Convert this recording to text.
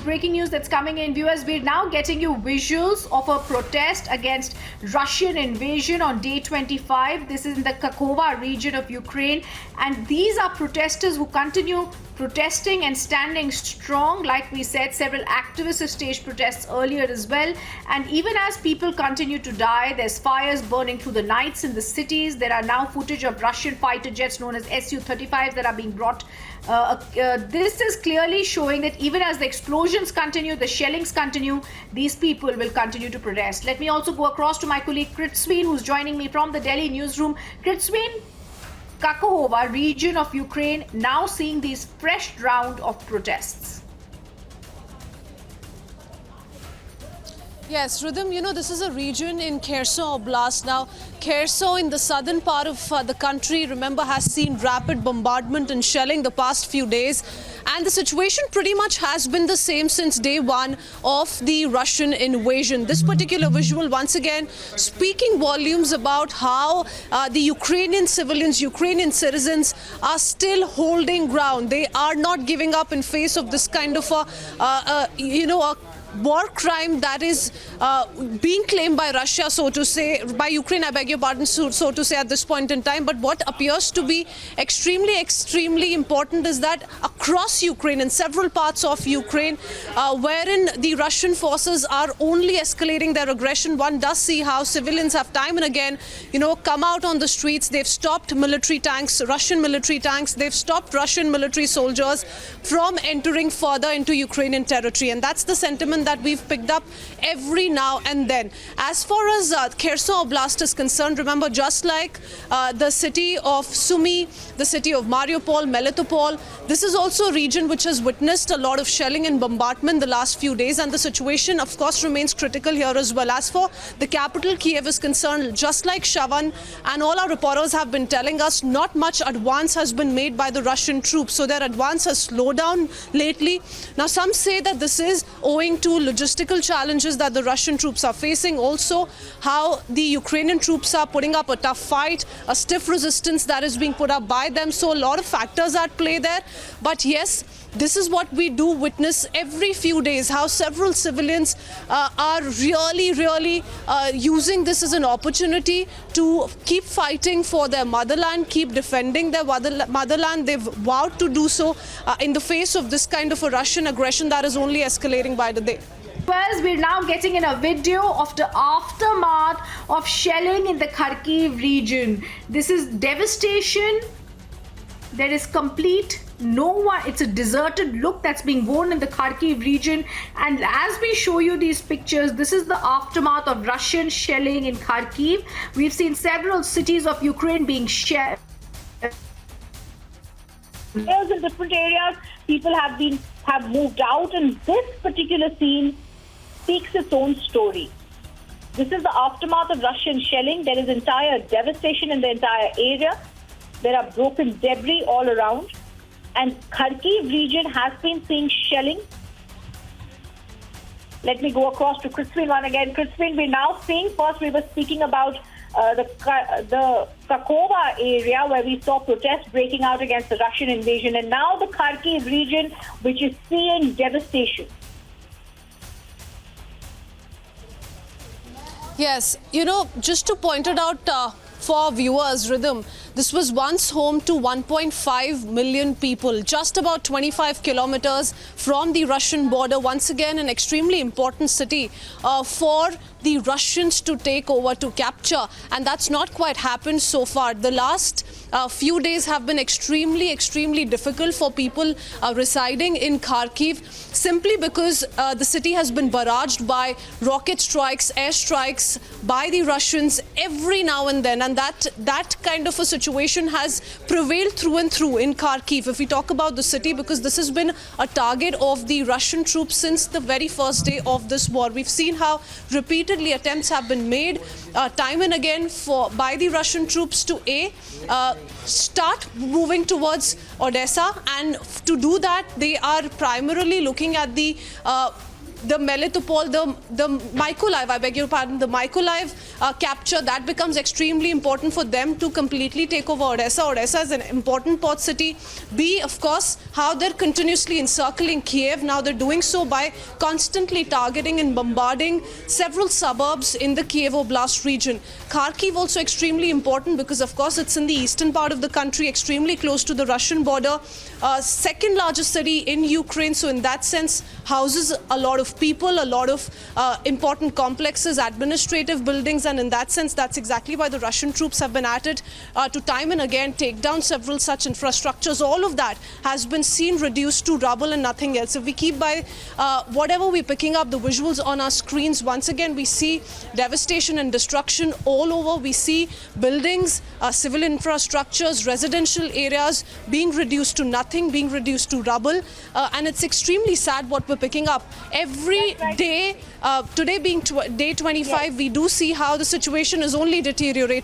breaking news that's coming in. Viewers, we're now getting you visuals of a protest against Russian invasion on day 25. This is in the Kakhovka region of Ukraine. And these are protesters who continue protesting and standing strong. Like we said, several activists have staged protests earlier as well. And even as people continue to die, there's fires burning through the nights in the cities. There are now footage of Russian fighter jets known as Su-35 that are being brought. This is clearly showing that even as the explosions continue, the shellings continue, these people will continue to protest. Let me also go across to my colleague Kritsveen, who's joining me from the Delhi newsroom. Kritsveen, Kakhovka region of Ukraine now seeing these fresh round of protests. Yes, Rhythm, this is a region in Kherson Oblast. Now, Kherson in the southern part of the country, remember, has seen rapid bombardment and shelling the past few days. And the situation pretty much has been the same since day one of the Russian invasion. This particular visual, once again, speaking volumes about how the Ukrainian civilians, Ukrainian citizens are holding ground. They are not giving up in face of this kind of a war crime that is being claimed by Russia, so to say, by Ukraine, I beg your pardon, so to say at this point in time. But what appears to be extremely important is that across Ukraine, in several parts of Ukraine, wherein the Russian forces are only escalating their aggression, one does see how civilians have time and again, come out on the streets. They've stopped military tanks, Russian military tanks. They've stopped Russian military soldiers from entering further into Ukrainian territory. And that's the sentiment that we've picked up every now and then. As far as Kherson Oblast is concerned, remember, just like the city of Sumy, the city of Mariupol, Melitopol, this is also a region which has witnessed a lot of shelling and bombardment the last few days, and the situation, of course, remains critical here as well. As for the capital, Kiev, is concerned, just like Shavan and all our reporters have been telling us, not much advance has been made by the Russian troops, so their advance has slowed down lately. Now, some say that this is owing to logistical challenges that the Russian troops are facing, also how the Ukrainian troops are putting up a tough fight, a stiff resistance that is being put up by them. So a lot of factors at play there. But yes, this is what we do witness every few days, how several civilians are really using this as an opportunity to keep fighting for their motherland, keep defending their motherland. They've vowed to do so in the face of this kind of a Russian aggression that is only escalating by the day. Well, we're now getting in a video of the aftermath of shelling in the Kharkiv region. This is devastation. There is complete no one. It's a deserted look that's being worn in the Kharkiv region. And as we show you these pictures, this is the aftermath of Russian shelling in Kharkiv. We've seen several cities of Ukraine being shelled. In different areas, people have moved out, and this particular scene speaks its own story. This is the aftermath of Russian shelling. There is entire devastation in the entire area. There are broken debris all around. And Kharkiv region has been seeing shelling. Let me go across to Kritsveen once again. Kritsveen, we're now seeing, first we were speaking about the Kakhovka area where we saw protests breaking out against the Russian invasion. And now the Kharkiv region, which is seeing devastation. Yes, just to point it out for viewers, Rhythm, this was once home to 1.5 million people, just about 25 kilometers from the Russian border. Once again, an extremely important city for the Russians to take over, to capture. And that's not quite happened so far. The last few days have been extremely difficult for people residing in Kharkiv, simply because the city has been barraged by rocket strikes, air strikes by the Russians every now and then. And that kind of a situation has prevailed through and through in Kharkiv, if we talk about the city, because this has been a target of the Russian troops since the very first day of this war. We've seen how repeatedly attempts have been made time and again by the Russian troops to start moving towards Odessa, and to do that they are primarily looking at the the Melitopol, the Mykolaiv, I beg your pardon, the Mykolaiv capture, that becomes extremely important for them to completely take over Odessa. Odessa is an important port city. B, of course, how they're continuously encircling Kiev. Now they're doing so by constantly targeting and bombarding several suburbs in the Kiev Oblast region. Kharkiv also extremely important because, of course, it's in the eastern part of the country, extremely close to the Russian border. Second largest city in Ukraine, so in that sense houses a lot of people, a lot of important complexes, administrative buildings, and in that sense that's exactly why the Russian troops have been at it to time and again take down several such infrastructures. All of that has been seen reduced to rubble and nothing else. If we keep by whatever we're picking up, the visuals on our screens, once again we see devastation and destruction all over. We see buildings, civil infrastructures, residential areas being reduced to nothing, being reduced to rubble, and it's extremely sad what we're picking up every day. Today being day 25, we do see how the situation is only deteriorating.